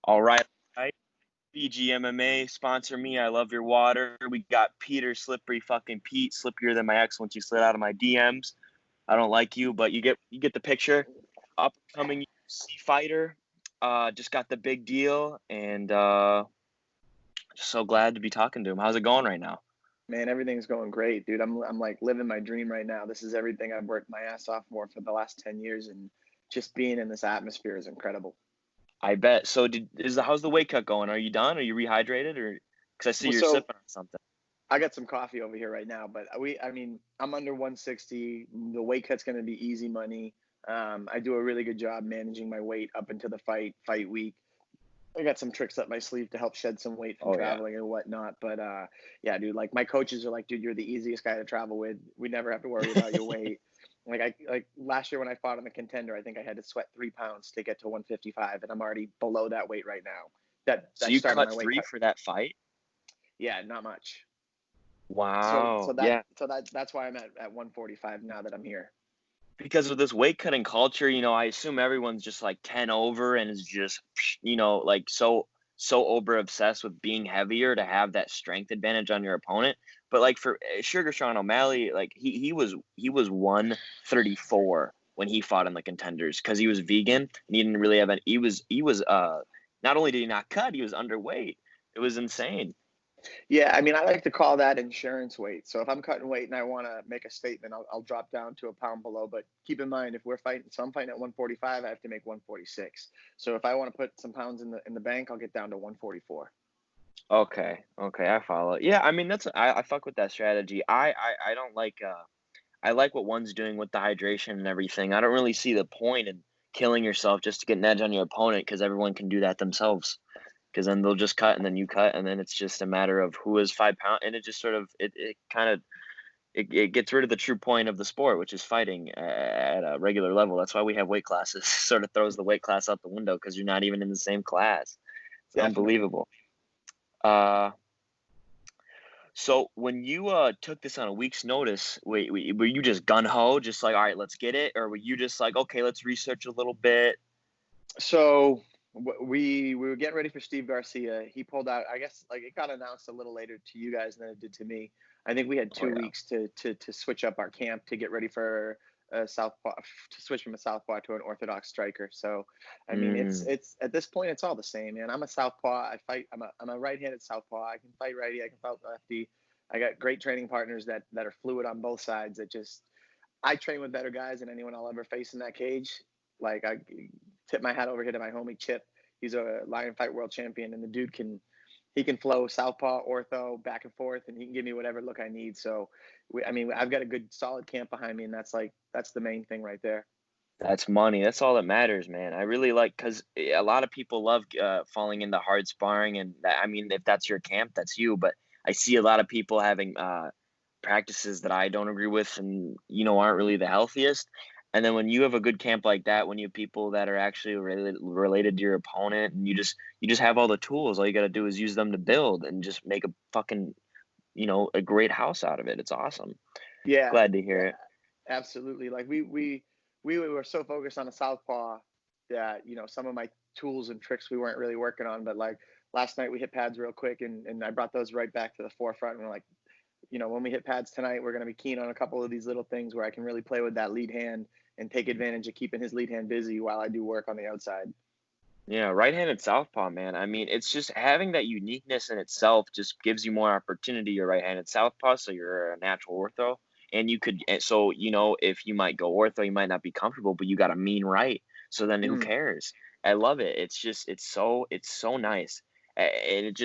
All right. FIJI MMA, sponsor me. I love your water. We got Peter, slippery fucking Pete, slippier than my ex once you slid out of my DMs. I don't like you, but you get the picture. Upcoming UFC fighter. Just got the big deal, and just so glad to be talking to him. How's it going right now? Man, everything's going great, dude. I'm like living my dream right now. This is everything I've worked my ass off for the last 10 years, and just being in this atmosphere is incredible. I bet. So how's the weight cut going? Are you done? Are you rehydrated, or because I see Well, you're so sipping on something? I got some coffee over here right now, but I'm under 160. The weight cut's going to be easy money. I do a really good job managing my weight up into the fight week. I got some tricks up my sleeve to help shed some weight from Oh yeah. traveling and whatnot. But yeah, dude, like my coaches are like, dude, you're the easiest guy to travel with. We never have to worry about your weight. Like last year when I fought on the Contender, I think I had to sweat 3 pounds to get to 155, and I'm already below that weight right now. So I you started cut my weight 3 cut. for that fight? Yeah, not much. So Wow. that Yeah. so that that's why I'm at 145 now that I'm here. Because of this weight cutting culture, I assume everyone's just like 10 over and is just, like so over obsessed with being heavier to have that strength advantage on your opponent. But like for Sugar Sean O'Malley, like he was 134 when he fought in the Contenders because he was vegan and he didn't really have any. He was not only did he not cut, he was underweight. It was insane. Yeah, I mean, I like to call that insurance weight. So if I'm cutting weight and I want to make a statement, I'll drop down to a pound below. But keep in mind, if we're fighting, so I'm fighting at 145, I have to make 146. So if I want to put some pounds in the bank, I'll get down to 144. Okay, I follow. Yeah, I mean I fuck with that strategy. I don't like I like what one's doing with the hydration and everything. I don't really see the point in killing yourself just to get an edge on your opponent because everyone can do that themselves. Because then they'll just cut and then you cut and then it's just a matter of who is 5 pound and it just sort of it kind of it gets rid of the true point of the sport, which is fighting at a regular level. That's why we have weight classes. Sort of throws the weight class out the window because you're not even in the same class. It's Definitely. unbelievable. Uh, So when you took this on a week's notice, were you just gun ho, just like, all right, let's get it, or were you just like, okay, let's research a little bit? So we were getting ready for Steve Garcia. He pulled out. I guess like it got announced a little later to you guys than it did to me. I think we had Oh 2 weeks to switch up our camp to get ready for a southpaw, to switch from a southpaw to an orthodox striker. So, I yeah. mean, it's at this point it's all the same, man. I'm a southpaw. I fight. I'm a right-handed southpaw. I can fight righty. I can fight lefty. I got great training partners that are fluid on both sides. That just I train with better guys than anyone I'll ever face in that cage. Like I tip my hat over here to my homie Chip. He's a lion fight world champion, and the dude can flow southpaw, ortho, back and forth, and he can give me whatever look I need. So, I mean, I've got a good solid camp behind me, and that's the main thing right there. That's money. That's all that matters, man. I really like because a lot of people love falling into hard sparring, and I mean, if that's your camp, that's you. But I see a lot of people having practices that I don't agree with, and aren't really the healthiest. And then when you have a good camp like that, when you have people that are actually related to your opponent, and you just have all the tools, all you got to do is use them to build and just make a fucking a great house out of it. It's awesome. Yeah, Glad to hear yeah, it. absolutely. Like we were so focused on the southpaw that some of my tools and tricks we weren't really working on. But like last night we hit pads real quick, and I brought those right back to the forefront. And we're like, when we hit pads tonight, we're going to be keen on a couple of these little things where I can really play with that lead hand and take advantage of keeping his lead hand busy while I do work on the outside. Yeah, right-handed southpaw, man. I mean, it's just having that uniqueness in itself just gives you more opportunity. You're right-handed southpaw, so you're a natural ortho, and you could. So if you might go ortho, you might not be comfortable, but you got a mean right. So then who Mm. cares? I love it. It's so nice. And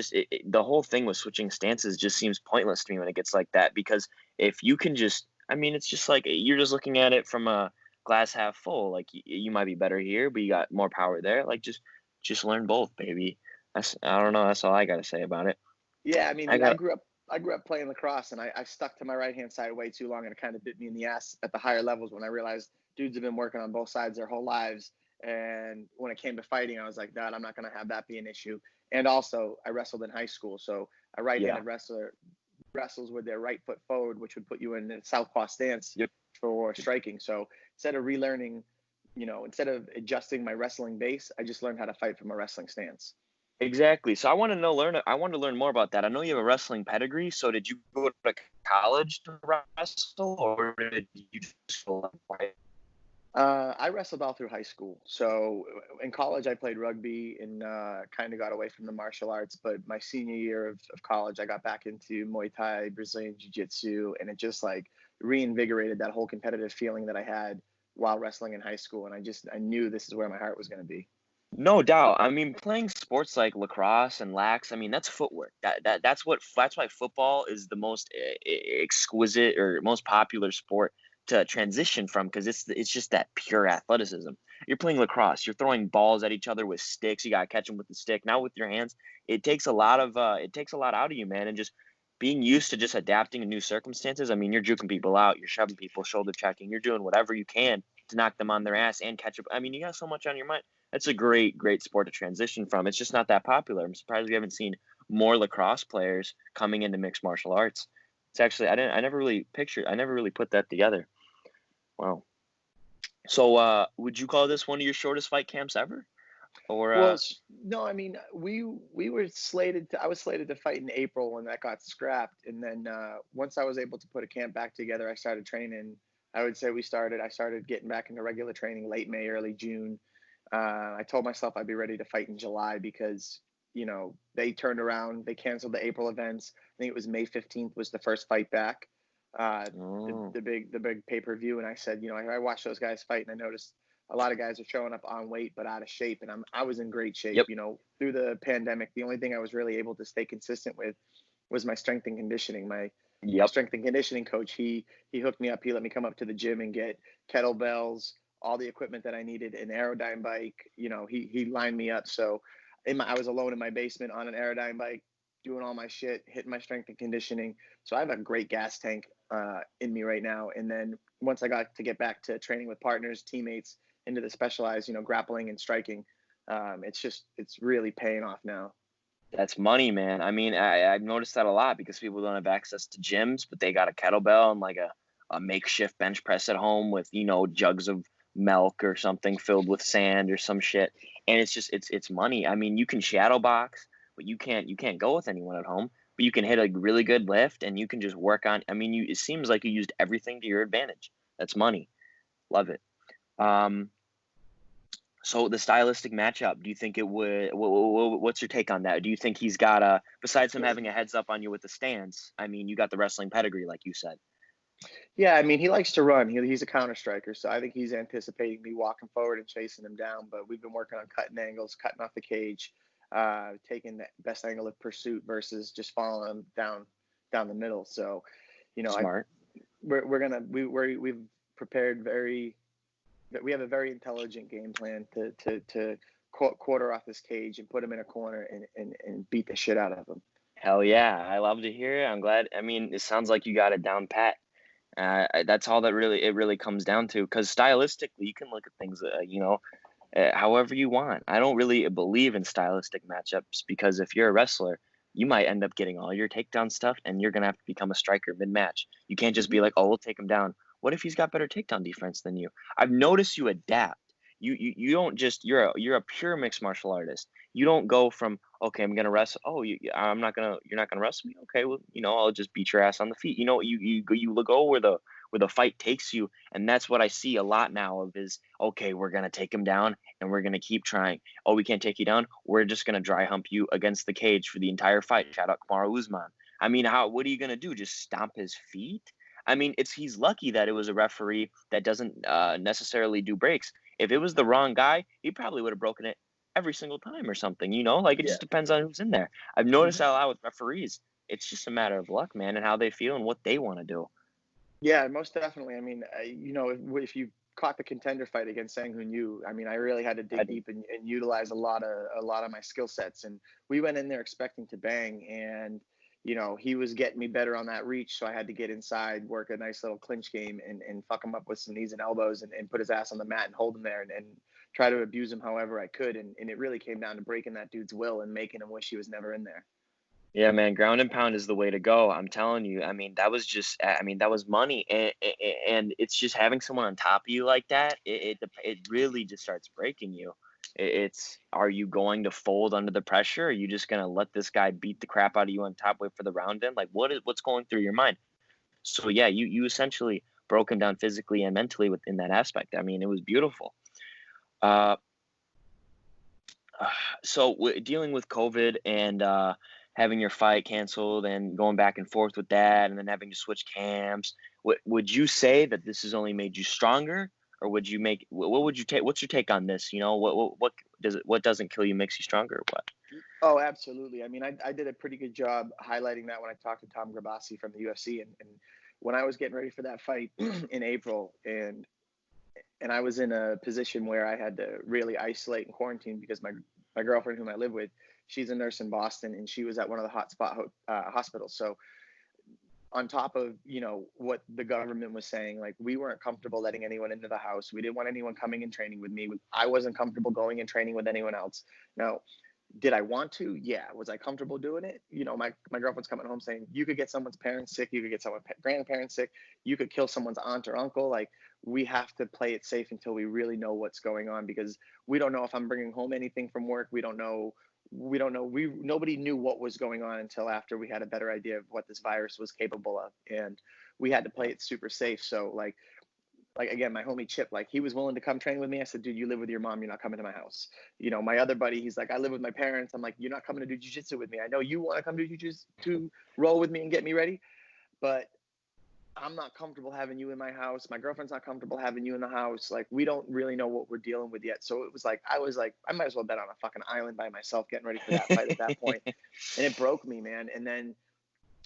the whole thing with switching stances just seems pointless to me when it gets like that because if you can just, I mean, it's just like you're just looking at it from a glass half full. Like you might be better here, but you got more power there. Like just learn both, baby. I don't know. That's all I gotta say about it. Yeah, I mean, I dude, I got grew up. I grew up playing lacrosse, and I stuck to my right hand side way too long, and it kind of bit me in the ass at the higher levels when I realized dudes have been working on both sides their whole lives. And when it came to fighting, I was like, God, I'm not going to have that be an issue. And also, I wrestled in high school, so a Yeah. right-handed wrestler wrestles with their right foot forward, which would put you in a southpaw stance Yep. for striking. So instead of relearning, instead of adjusting my wrestling base, I just learned how to fight from a wrestling stance. Exactly. So I want to learn more about that. I know you have a wrestling pedigree, so did you go to college to wrestle, or did you just go like, I wrestled all through high school. So in college, I played rugby and kind of got away from the martial arts. But my senior year of college, I got back into Muay Thai, Brazilian Jiu Jitsu, and it just like reinvigorated that whole competitive feeling that I had while wrestling in high school. And I knew this is where my heart was going to be. No doubt. I mean, playing sports like lacrosse and lax, I mean, that's footwork. That's why football is the most exquisite or most popular sport to transition from, because it's just that pure athleticism. You're playing lacrosse, you're throwing balls at each other with sticks. You got to catch them with the stick. Now with your hands, it takes a lot out of you, man, and just being used to just adapting to new circumstances. I mean, you're juking people out, you're shoving people, shoulder checking, you're doing whatever you can to knock them on their ass and catch up. I mean, you got so much on your mind. That's a great sport to transition from. It's just not that popular. I'm surprised we haven't seen more lacrosse players coming into mixed martial arts. It's actually I never really put that together. Wow. So would you call this one of your shortest fight camps ever? Or Well, no, I mean, we were slated to. I was slated to fight in April when that got scrapped, and then once I was able to put a camp back together, I started training. I would say I started getting back into regular training late May, early June. I told myself I'd be ready to fight in July because they turned around, they canceled the April events. I think it was May 15th was the first fight back, oh, the big pay per view, and I said, I watched those guys fight, and I noticed a lot of guys are showing up on weight but out of shape, and I was in great shape. yep, Through the pandemic, the only thing I was really able to stay consistent with was my strength and conditioning. My yep. strength and conditioning coach, he hooked me up. He let me come up to the gym and get kettlebells, all the equipment that I needed, an Aerodyne bike. He lined me up. So I was alone in my basement on an Aerodyne bike, doing all my shit, hitting my strength and conditioning. So I have a great gas tank in me right now. And then once I got to get back to training with partners, teammates, into the specialized, grappling and striking, it's really paying off now. That's money, man. I mean, I've noticed that a lot because people don't have access to gyms, but they got a kettlebell and like a makeshift bench press at home with, jugs of milk or something filled with sand or some shit. And it's money. I mean, you can shadow box, but you can't go with anyone at home. But you can hit a really good lift and you can just work on. I mean, it seems like you used everything to your advantage. That's money. Love it. Um, so the stylistic matchup, do you think it would? What's your take on that? Do you think he's got a, besides him having a heads up on you with the stance? I mean, you got the wrestling pedigree, like you said. Yeah, I mean, he likes to run. He's a counter striker, so I think he's anticipating me walking forward and chasing him down. But we've been working on cutting angles, cutting off the cage, taking the best angle of pursuit versus just following him down the middle. So, you know, I Smart. we're gonna we've prepared we have a very intelligent game plan to quarter off this cage and put him in a corner and beat the shit out of him. Hell yeah, I love to hear it. I'm glad. I mean, it sounds like you got it down pat. That's all that really comes down to. Because stylistically, you can look at things, however you want. I don't really believe in stylistic matchups because if you're a wrestler, you might end up getting all your takedown stuff, and you're gonna have to become a striker mid-match. You can't just be like, "Oh, we'll take him down." What if he's got better takedown defense than you? I've noticed you adapt. You don't just you're a pure mixed martial artist. You don't go from, okay, I'm gonna wrestle. Oh, you're not gonna wrestle me. Okay, well, I'll just beat your ass on the feet. You go where the fight takes you, and that's what I see a lot now of is, okay, we're gonna take him down and we're gonna keep trying. Oh, we can't take you down. We're just gonna dry hump you against the cage for the entire fight. Shout out Kamaru Usman. I mean, what are you gonna do? Just stomp his feet? I mean, he's lucky that it was a referee that doesn't necessarily do breaks. If it was the wrong guy, he probably would have broken it every single time or something. Like it Yeah. just depends on who's in there. I've noticed Mhm. that a lot with referees. It's just a matter of luck, man, and how they feel and what they want to do. Yeah, most definitely. I mean, if you caught the contender fight against Sang Hoon Yu, I mean, I really had to I dig did. deep and utilize a lot of my skill sets. And we went in there expecting to bang, and he was getting me better on that reach. So I had to get inside, work a nice little clinch game and fuck him up with some knees and elbows and put his ass on the mat and hold him there and try to abuse him however I could. And it really came down to breaking that dude's will and making him wish he was never in there. Yeah, man, ground and pound is the way to go. I'm telling you. I mean, that was just, I mean, that was money, and it's just having someone on top of you like that. It really just starts breaking you. It's, are you going to fold under the pressure? Or are you just gonna let this guy beat the crap out of you on top, wait for the round in? Like, what's going through your mind? So yeah, you essentially broke him down physically and mentally within that aspect. I mean, it was beautiful. Uh, so dealing with COVID and having your fight canceled and going back and forth with that, and then having to switch camps, would you say that this has only made you stronger, or would you make what would you take? What's your take on this? What doesn't kill you makes you stronger, or what? Oh, absolutely. I mean, I did a pretty good job highlighting that when I talked to Tom Grabassi from the UFC, and when I was getting ready for that fight in April, and I was in a position where I had to really isolate and quarantine because my girlfriend, whom I live with, she's a nurse in Boston, and she was at one of the hotspot hospitals. So on top of what the government was saying, like, we weren't comfortable letting anyone into the house. We didn't want anyone coming and training with me. I wasn't comfortable going and training with anyone else. Now, did I want to? Yeah. Was I comfortable doing it? My girlfriend's coming home saying, you could get someone's parents sick, you could get someone's grandparents sick, you could kill someone's aunt or uncle. Like, we have to play it safe until we really know what's going on, because we don't know if I'm bringing home anything from work. We don't know. Nobody knew what was going on until after we had a better idea of what this virus was capable of, and we had to play it super safe. So like again, my homie Chip, like, he was willing to come train with me. I said, dude, you live with your mom, you're not coming to my house. My other buddy, he's like, I live with my parents. I'm like, you're not coming to do jiu-jitsu with me. I know you want to come to jiu-jitsu to roll with me and get me ready, but I'm not comfortable having you in my house. My girlfriend's not comfortable having you in the house. Like, we don't really know what we're dealing with yet. So it was like, I was like, I might as well bet on a fucking island by myself getting ready for that fight at that point. And it broke me, man. And then,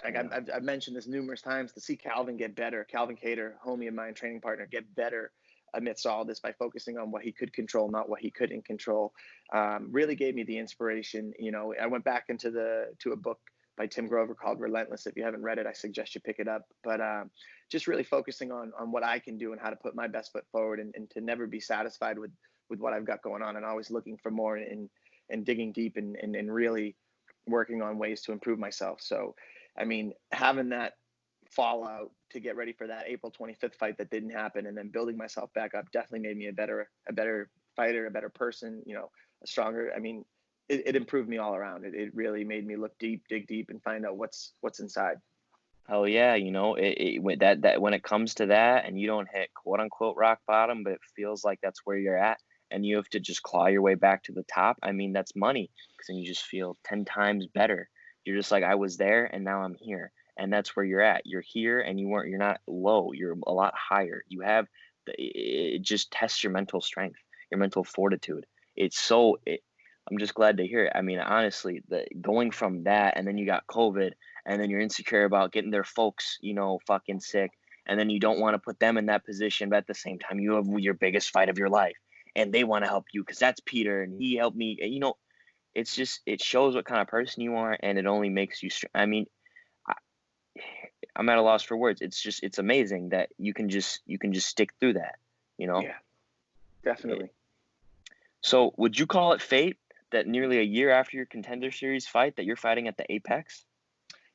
like, Yeah. I've mentioned this numerous times, to see Calvin get better, Calvin Cater, homie of mine, training partner, get better amidst all this by focusing on what he could control, not what he couldn't control, really gave me the inspiration. I went back to a book by Tim Grover called Relentless. If you haven't read it, I suggest you pick it up. But just really focusing on what I can do and how to put my best foot forward, and to never be satisfied with what I've got going on, and always looking for more, and digging deep, and really working on ways to improve myself. So, I mean, having that fallout to get ready for that April 25th fight that didn't happen, and then building myself back up, definitely made me a better fighter, a better person, a stronger. I mean, it improved me all around. It really made me look deep, dig deep, and find out what's inside. Hell yeah, when it comes to that, and you don't hit quote unquote rock bottom, but it feels like that's where you're at, and you have to just claw your way back to the top. I mean, that's money, because then you just feel 10 times better. You're just like, I was there and now I'm here. And that's where you're at. You're here, and you're not low. You're a lot higher. It just tests your mental strength, your mental fortitude. I'm just glad to hear it. I mean, honestly, going from that, and then you got COVID, and then you're insecure about getting their folks, fucking sick, and then you don't want to put them in that position, but at the same time, you have your biggest fight of your life, and they want to help you because that's Peter, and he helped me. It's just, it shows what kind of person you are, and it only makes you. I mean, I'm at a loss for words. It's amazing that you can just stick through that. Yeah, definitely. So, would you call it fate that nearly a year after your Contender Series fight that you're fighting at the Apex?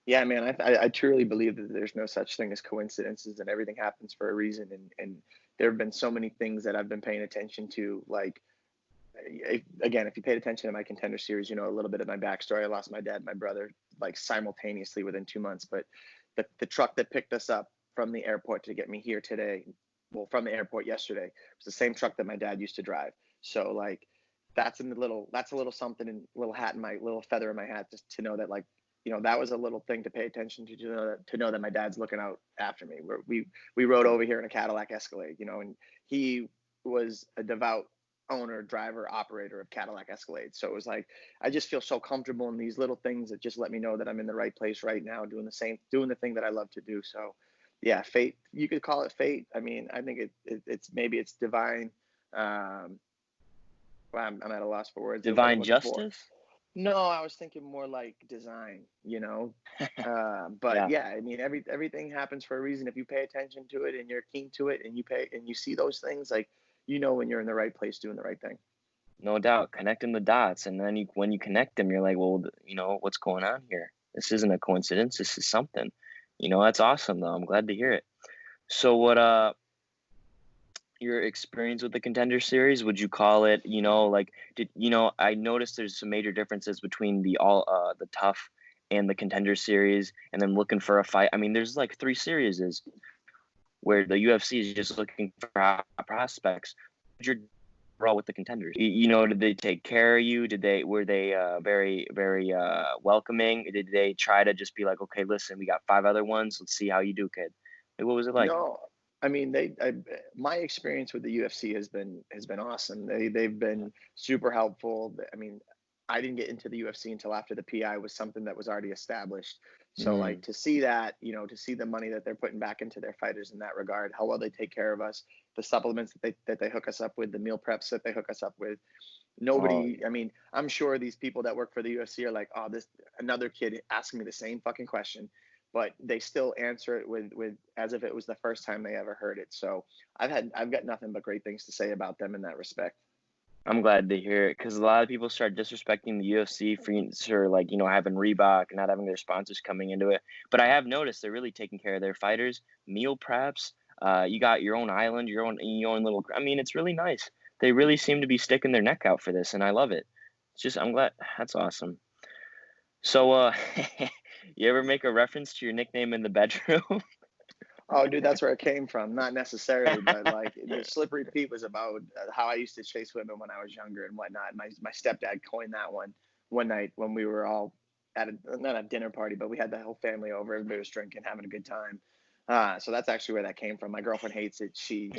Yeah, man, I truly believe that there's no such thing as coincidences, and everything happens for a reason. And there have been so many things that I've been paying attention to. Like, again, if you paid attention to my Contender Series, a little bit of my backstory. I lost my dad and my brother, like, simultaneously within 2 months. But the truck that picked us up from the airport to get me here today, well, from the airport yesterday, was the same truck that my dad used to drive. So, like, that's a little something, and little feather in my hat, just to know that, like, that was a little thing to pay attention to know that my dad's looking out after me. We rode over here in a Cadillac Escalade, and he was a devout owner, driver, operator of Cadillac Escalade. So it was like, I just feel so comfortable in these little things that just let me know that I'm in the right place right now, doing the thing that I love to do. So yeah, fate, you could call it fate. I mean, I think it's maybe it's divine. Well, I'm at a loss for words. Divine justice? No, I was thinking more like design, But Yeah, yeah, I mean, everything happens for a reason. If you pay attention to it and you're keen to it and you see those things, like, when you're in the right place doing the right thing. no doubt. Connecting the dots, and then when you connect them, you're like, well, what's going on here? This isn't a coincidence. This is something. That's awesome though. I'm glad to hear it. So what your experience with the Contender Series, would you call it, like I noticed there's some major differences between the Tough and the Contender Series, and then looking for a fight. I mean, there's like three series where the UFC is just looking for prospects. Your role with the Contenders, did they take care of you? Were they very very welcoming? Did they try to just be like, okay, listen, we got five other ones, let's see how you do, kid? Like, what was it like? No, I mean, my experience with the UFC has been awesome. They've been super helpful. I mean, I didn't get into the UFC until after the PI was something that was already established. So like Mm. to see that, to see the money that they're putting back into their fighters in that regard, how well they take care of us, the supplements that they hook us up with, the meal preps that they hook us up with. Oh, Nobody, I mean, I'm sure these people that work for the UFC are like, oh, this another kid asking me the same fucking question, but they still answer it with as if it was the first time they ever heard it. So I've got nothing but great things to say about them in that respect. I'm glad to hear it, because a lot of people start disrespecting the UFC for like having Reebok and not having their sponsors coming into it. But I have noticed they're really taking care of their fighters, meal preps. You got your own island, your own little. I mean, it's really nice. They really seem to be sticking their neck out for this, and I love it. I'm glad. That's awesome. So, you ever make a reference to your nickname in the bedroom? Oh, dude, that's where it came from. Not necessarily, but like the slippery Pete was about how I used to chase women when I was younger and whatnot. My stepdad coined that one night when we were all at not a dinner party, but we had the whole family over. Everybody was drinking, having a good time. So that's actually where that came from. My girlfriend hates it. She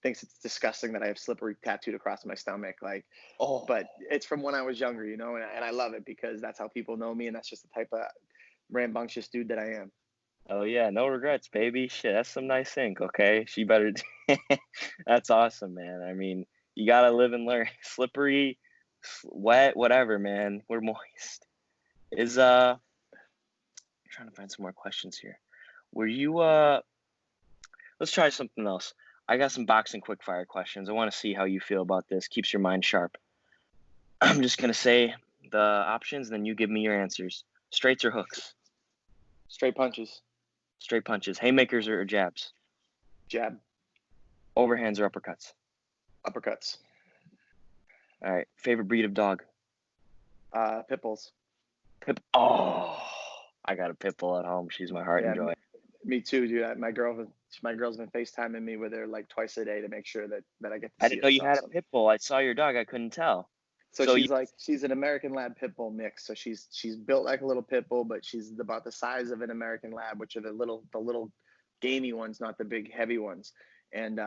thinks it's disgusting that I have slippery tattooed across my stomach. Like, Oh, but it's from when I was younger, and I love it because that's how people know me, and that's just the type of rambunctious dude that I am. oh yeah, no regrets, baby. Shit, that's some nice ink. Okay, she better. That's awesome, man. I mean, you gotta live and learn. Slippery, wet, whatever, man. We're moist. Is I'm trying to find some more questions here. Were you Let's try something else. I got some boxing quickfire questions. I want to see how you feel about this. Keeps your mind sharp. I'm just gonna say the options, then you give me your answers. Straights or hooks? Straight punches, Straight punches. Haymakers or jabs? jab, Overhands or uppercuts? uppercuts, All right. Favorite breed of dog? pit bulls. Oh, I got a pit bull at home. She's my heart and Yeah, joy. me too, dude. My girl's been FaceTiming me with her like twice a day to make sure that I get to I see didn't it. know It's you had a awesome. pit bull. I saw your dog. I couldn't tell. So So you, she's an American Lab pit bull mix. So she's built like a little pit bull, but she's about the size of an American Lab, which are the little gamey ones, not the big heavy ones. And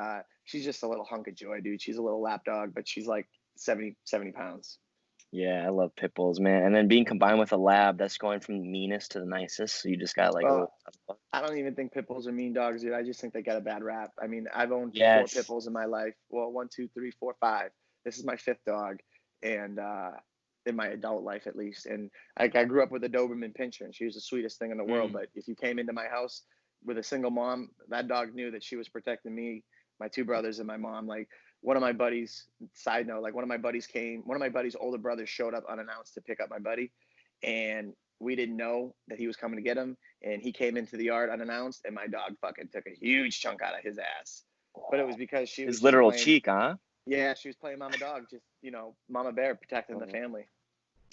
she's just a little hunk of joy, dude. She's a little lap dog, but she's like 70 pounds. yeah, I love pit bulls, man. And then being combined with a lab, that's going from the meanest to the nicest. So you just got like a Uh, little. I don't even think pit bulls are mean dogs, dude. I just think they got a bad rap. I mean, I've owned four pit Yes. bulls in my life. Well, one, two, three, four, five. This is my fifth dog, and in my adult life at least. And I grew up with a Doberman Pinscher, and she was the sweetest thing in the world. Mm. But if you came into my house with a single mom, that dog knew that she was protecting me, my two brothers, and my mom. Like one of my buddies. Side note, like one of my buddies came. One of my buddies' older brothers showed up unannounced to pick up my buddy, and we didn't know that he was coming to get him, and he came into the yard unannounced, and my dog fucking took a huge chunk out of his ass. But it was because she was His just literal playing. cheek, huh? Yeah, she was playing mama dog, just mama bear protecting the Oh, family.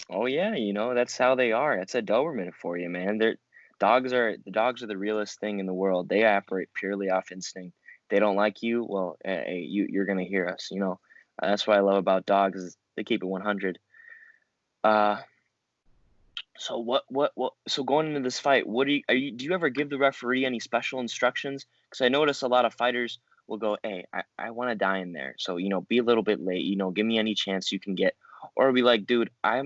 oh yeah, that's how they are. That's a Doberman for you, man. The dogs are the realest thing in the world. They operate purely off instinct. They don't like you, well, hey, you're gonna hear us. That's what I love about dogs is they keep it 100. Uh, so what? So going into this fight, what do you ever give the referee any special instructions? Because I notice a lot of fighters will go, "Hey, I want to die in there, so be a little bit late. Give me any chance you can get." Or be like, "Dude, I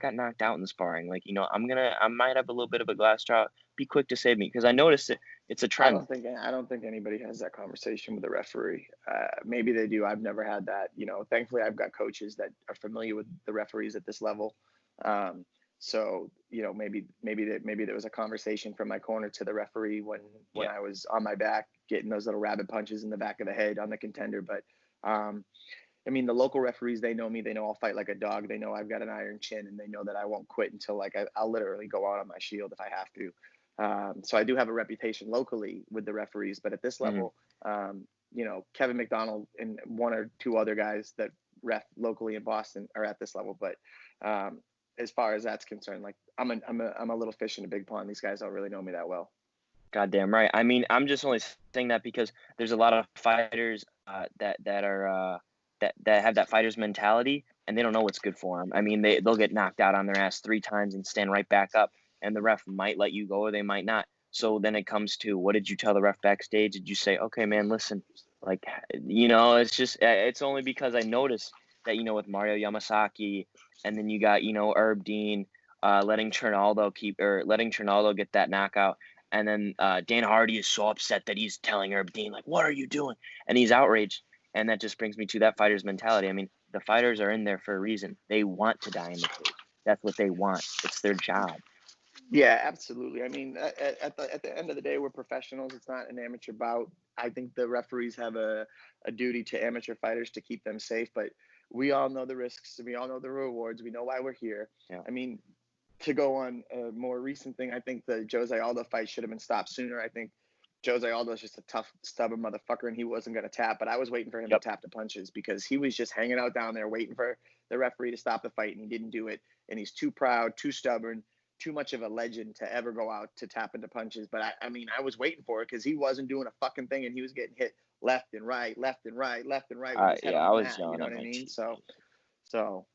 got knocked out in the sparring. Like, I might have a little bit of a glass jaw. Be quick to save me." Because I noticed it's a trend. I don't think anybody has that conversation with the referee. Maybe they do. I've never had that. Thankfully, I've got coaches that are familiar with the referees at this level. So, maybe there was a conversation from my corner to the referee when Yeah. I was on my back, getting those little rabbit punches in the back of the head on the contender. But I mean, the local referees, they know me. They know I'll fight like a dog. They know I've got an iron chin, and they know that I won't quit until like I'll literally go out on my shield if I have to. So I do have a reputation locally with the referees, but at this Mhm. level, Kevin McDonald and one or two other guys that ref locally in Boston are at this level. But as far as that's concerned, like I'm a little fish in a big pond. These guys don't really know me that well. Goddamn right. I mean, I'm just only saying that because there's a lot of fighters that are that have that fighter's mentality, and they don't know what's good for them. I mean, they'll get knocked out on their ass 3 times and stand right back up, and the ref might let you go or they might not. So then it comes to, what did you tell the ref backstage? Did you say, okay, man, listen, like, it's just, it's only because I noticed that, with Mario Yamasaki, and then you got, Herb Dean, letting Trinaldo get that knockout. And then Dan Hardy is so upset that he's telling Herb Dean, like, what are you doing? And he's outraged. And that just brings me to that fighter's mentality. I mean, the fighters are in there for a reason. They want to die in the cage. That's what they want. It's their job. Yeah, absolutely. I mean, at the end of the day, we're professionals. It's not an amateur bout. I think the referees have a duty to amateur fighters to keep them safe, but we all know the risks. We all know the rewards. We know why we're here. Yeah. I mean, to go on a more recent thing, I think the Jose Aldo fight should have been stopped sooner. I think Jose Aldo is just a tough, stubborn motherfucker, and he wasn't going to tap. But I was waiting for him to Yep. tap the punches because he was just hanging out down there waiting for the referee to stop the fight, and he didn't do it. And he's too proud, too stubborn, too much of a legend to ever go out to tap into punches. But I mean, I was waiting for it because he wasn't doing a fucking thing, and he was getting hit left and right, left and right, left and right with his head Yeah, on I the was mat. You yelling know at what I my mean? TV. So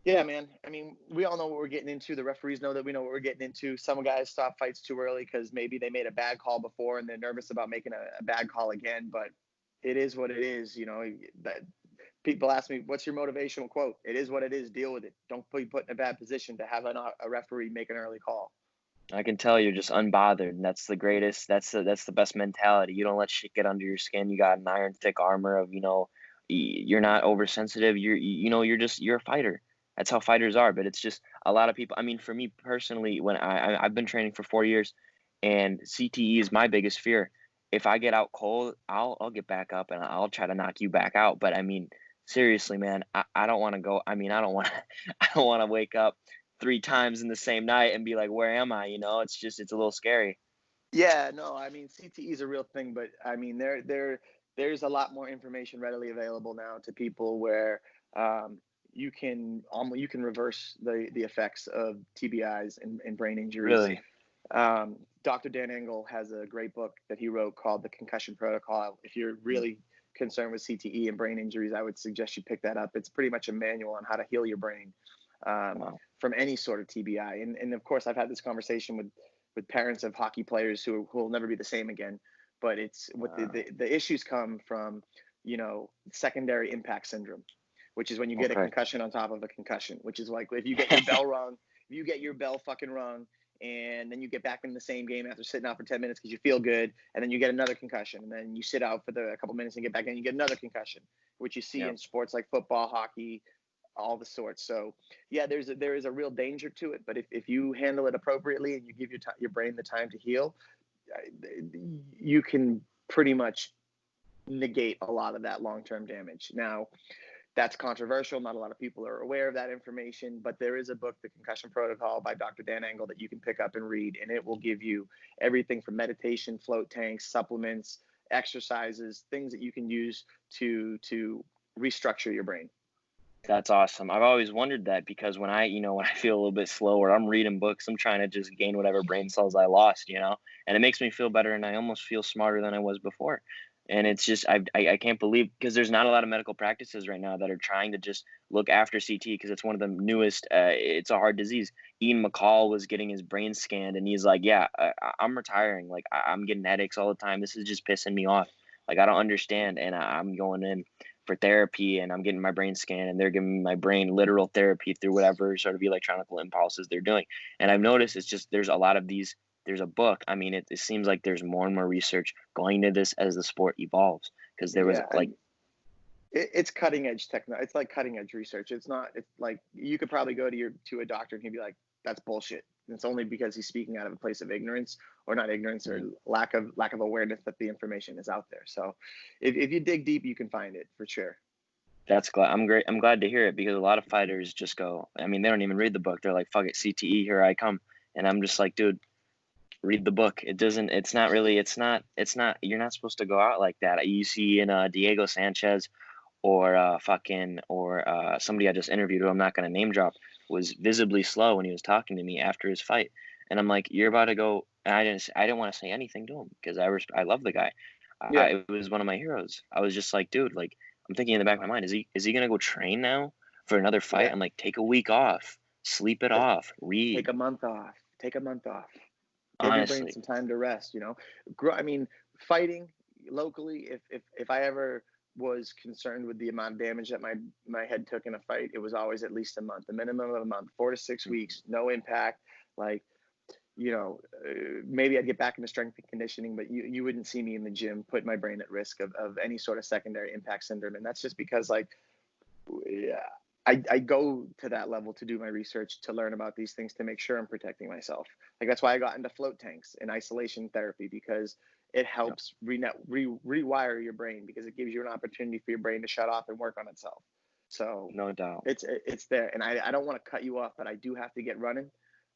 yeah, man. I mean, we all know what we're getting into. The referees know that we know what we're getting into. Some guys stop fights too early because maybe they made a bad call before and they're nervous about making a bad call again. But it is what it is. That people ask me, "What's your motivational quote?" It is what it is. Deal with it. Don't be put in a bad position to have a referee make an early call. I can tell you're just unbothered, and that's the greatest. That's the best mentality. You don't let shit get under your skin. You got an iron thick armor of, you're not oversensitive. You're a fighter. That's how fighters are. But it's just a lot of people. I mean, for me personally, when I've been training for 4 years, and CTE is my biggest fear. If I get out cold, I'll get back up and I'll try to knock you back out. But I mean, seriously, man, I don't want to go. I mean, I don't want to. I don't want to wake up 3 times in the same night and be like, where am I? It's a little scary. Yeah, no, I mean CTE is a real thing, but I mean there's a lot more information readily available now to people where um, you can reverse the effects of TBIs and brain injuries. Really? Dr. Dan Engel has a great book that he wrote called The Concussion Protocol. If you're really concerned with CTE and brain injuries, I would suggest you pick that up. It's pretty much a manual on how to heal your brain Wow. from any sort of TBI. And of course, I've had this conversation with parents of hockey players who will never be the same again. But it's what the issues come from, secondary impact syndrome, which is when you get a Okay. concussion on top of a concussion, which is like if you get your bell rung, if you get your bell fucking rung, and then you get back in the same game after sitting out for 10 minutes because you feel good, and then you get another concussion, and then you sit out for a couple minutes and get back in, and you get another concussion, which you see Yeah. in sports like football, hockey, all the sorts. So yeah, there is a real danger to it, but if you handle it appropriately and you give your brain the time to heal, you can pretty much negate a lot of that long-term damage. Now, that's controversial. Not a lot of people are aware of that information, but there is a book, The Concussion Protocol by Dr. Dan Engel, that you can pick up and read, and it will give you everything from meditation, float tanks, supplements, exercises, things that you can use to restructure your brain. That's awesome. I've always wondered that because when I feel a little bit slower, I'm reading books. I'm trying to just gain whatever brain cells I lost, and it makes me feel better, and I almost feel smarter than I was before. And it's just, I can't believe, because there's not a lot of medical practices right now that are trying to just look after CT, because it's one of the newest. It's a hard disease. Ian McCall was getting his brain scanned, and he's like, "Yeah, I'm retiring. Like, I'm getting headaches all the time. This is just pissing me off. Like, I don't understand." And I'm going in for therapy, and I'm getting my brain scanned, and they're giving me my brain literal therapy through whatever sort of electronical impulses they're doing. And I've noticed it's just, there's a lot of these. There's a book. I mean, it seems like there's more and more research going into this as the sport evolves, because there was Yeah, like, It's cutting edge techno. It's like cutting edge research. It's not. It's like you could probably go to a doctor and he'd be like, "That's bullshit." And it's only because he's speaking out of a place of ignorance, or not ignorance, or Mhm. lack of awareness that the information is out there. So, if you dig deep, you can find it for sure. That's glad. I'm great. I'm glad to hear it because a lot of fighters just go. I mean, they don't even read the book. They're like, "Fuck it, CTE, here I come," and I'm just like, dude, read the book. It doesn't. It's not really. It's not. It's not. You're not supposed to go out like that. You see in Diego Sanchez or somebody I just interviewed who I'm not going to name drop was visibly slow when he was talking to me after his fight, and I'm like, you're about to go. And I didn't want to say anything to him because I love the guy. Yeah, It was one of my heroes. I was just like, dude, like I'm thinking in the back of my mind, is he gonna go train now for another fight? yeah. I'm like, take a week off, sleep it Take, off, take read. a month off. Take a month off. Give your brain Honestly, some time to rest. I mean, fighting locally. If I ever was concerned with the amount of damage that my head took in a fight, it was always at least a month, a minimum of a month, 4 to 6 weeks, no impact. Like, maybe I'd get back into strength and conditioning, but you wouldn't see me in the gym put my brain at risk of any sort of secondary impact syndrome. And that's just because, like, yeah, I go to that level to do my research, to learn about these things, to make sure I'm protecting myself. Like, that's why I got into float tanks and isolation therapy, because it yeah, helps rewire your brain, because it gives you an opportunity for your brain to shut off and work on itself. So no doubt. it's there. And I don't want to cut you off, but I do have to get running,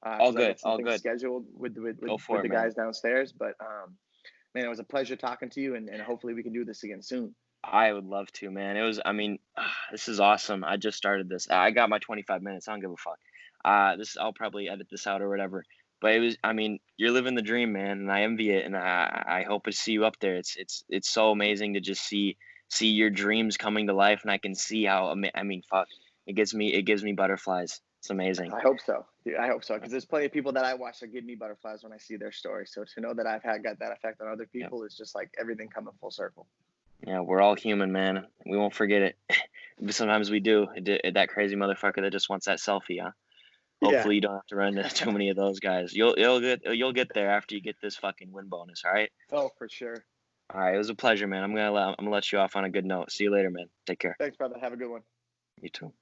All because I good, got some all things good. scheduled with Go for with it, the man. guys downstairs. But man, it was a pleasure talking to you, and hopefully we can do this again soon. I would love to, man. It was. I mean, this is awesome. I just started this. I got my 25 minutes. I don't give a fuck. This I'll probably edit this out or whatever. But it was. I mean, you're living the dream, man, and I envy it. And I hope to see you up there. It's so amazing to just see your dreams coming to life, and I can see how. I mean, fuck. It gives me butterflies. It's amazing. I hope so. Dude, I hope so, because there's plenty of people that I watch that give me butterflies when I see their story. So to know that got that effect on other Yeah, people is just like everything coming full circle. yeah. We're all human, man. We won't forget it. Sometimes we do. That crazy motherfucker that just wants that selfie, huh? Yeah. Hopefully you don't have to run into too many of those guys. You'll get there after you get this fucking win bonus, all right? Oh, for sure. All right, it was a pleasure, man. I'm gonna let you off on a good note. See you later, man. Take care. Thanks, brother. Have a good one. You too.